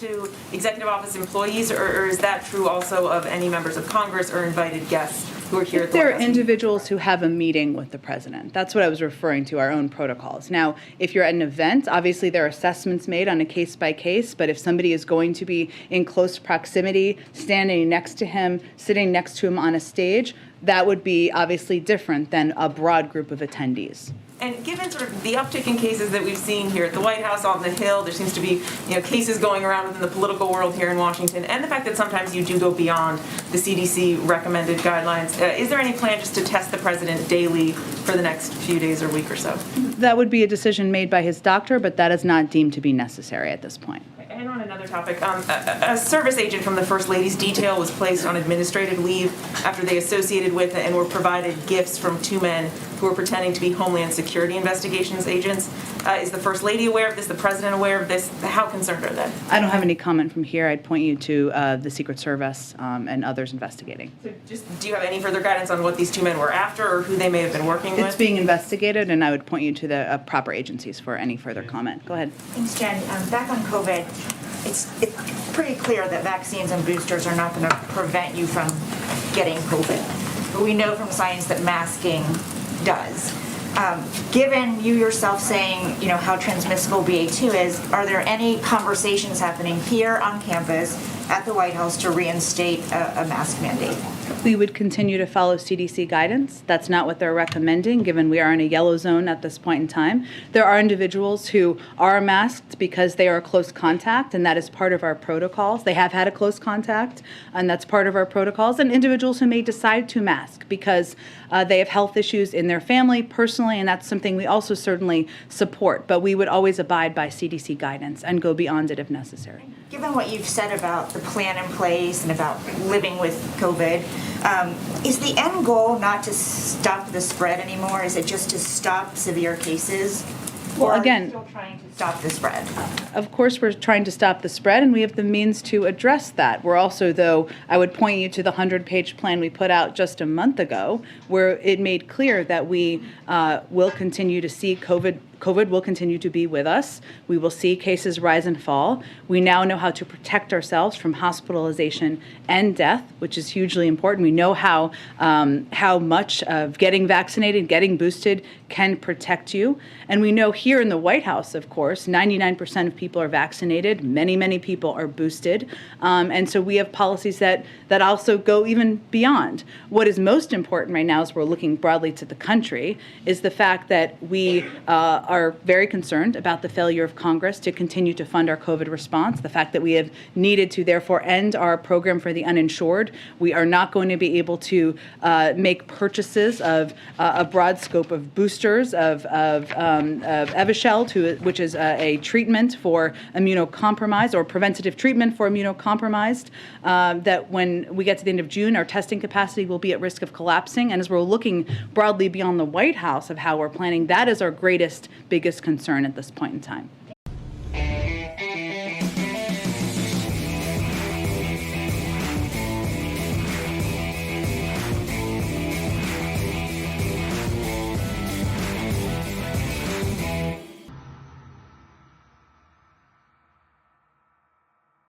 to executive office employees, or is that true also of any members of Congress or invited guests who are here at the White There are House? individuals who have a meeting with the president. That's what I was referring to, our own protocols. Now, if you're at an event, obviously there are assessments made on a case by case, but if somebody is going to be in close proximity, standing next to him, sitting next to him on a stage, that would be obviously different than a broad group of attendees. And given sort of the uptick in cases that we've seen here at the White House, on the Hill, there seems to be, cases going around within the political world here in Washington, and the fact that sometimes you do go beyond the CDC recommended guidelines, is there any plan just to test the president daily for the next few days or week or so? That would be a decision made by his doctor, but that is not deemed to be necessary at this point. And on another topic, a service agent from the First Lady's detail was placed on administrative leave after they associated with and were provided gifts from two men who were pretending to be Homeland Security investigations agents. Is the First Lady aware of this? The President aware of this? How concerned are they? I don't have any comment from here. I'd point you to the Secret Service and others investigating. So do you have any further guidance on what these two men were after or who they may have been working with? It's being investigated, and I would point you to the proper agencies for any further comment. Go ahead. Thanks, Jen. Back on COVID, it's pretty clear that vaccines and boosters are not going to prevent you from getting COVID. But we know from science that masking does. Given you yourself saying, how transmissible BA2 is, are there any conversations happening here on campus at the White House to reinstate a mask mandate? We would continue to follow CDC guidance. That's not what they're recommending, given we are in a yellow zone at this point in time. There are individuals who are masked because they are a close contact, and that is part of our protocols. They have had a close contact, and that's part of our protocols. And individuals who may decide to mask because they have health issues in their family, personally, and that's something we also certainly support. But we would always abide by CDC guidance and go beyond it if necessary. Given what you've said about the plan in place and about living with COVID, is the end goal not to stop the spread anymore? Is it just to stop severe cases? Well, or again, are you still trying to stop the spread? Of course, we're trying to stop the spread, and we have the means to address that. We're also, though, I would point you to the 100-page plan we put out just a month ago, where it made clear that we will continue to see COVID will continue to be with us. We will see cases rise and fall. We now know how to protect ourselves from hospitalization and death, which is hugely important. We know how much of getting vaccinated, getting boosted can protect you. And we know here in the White House, of course, 99% of people are vaccinated. Many, many people are boosted. And so we have policies that also go even beyond. What is most important right now, as we're looking broadly to the country, is the fact that we are very concerned about the failure of Congress to continue to fund our COVID response, the fact that we have needed to therefore end our program for the uninsured. We are not going to be able to make purchases of a broad scope of boosters, of Evusheld, which is a treatment for immunocompromised or preventative treatment for immunocompromised, that when we get to the end of June, our testing capacity will be at risk of collapsing. And as we're looking broadly beyond the White House of how we're planning, that is our biggest concern at this point in time.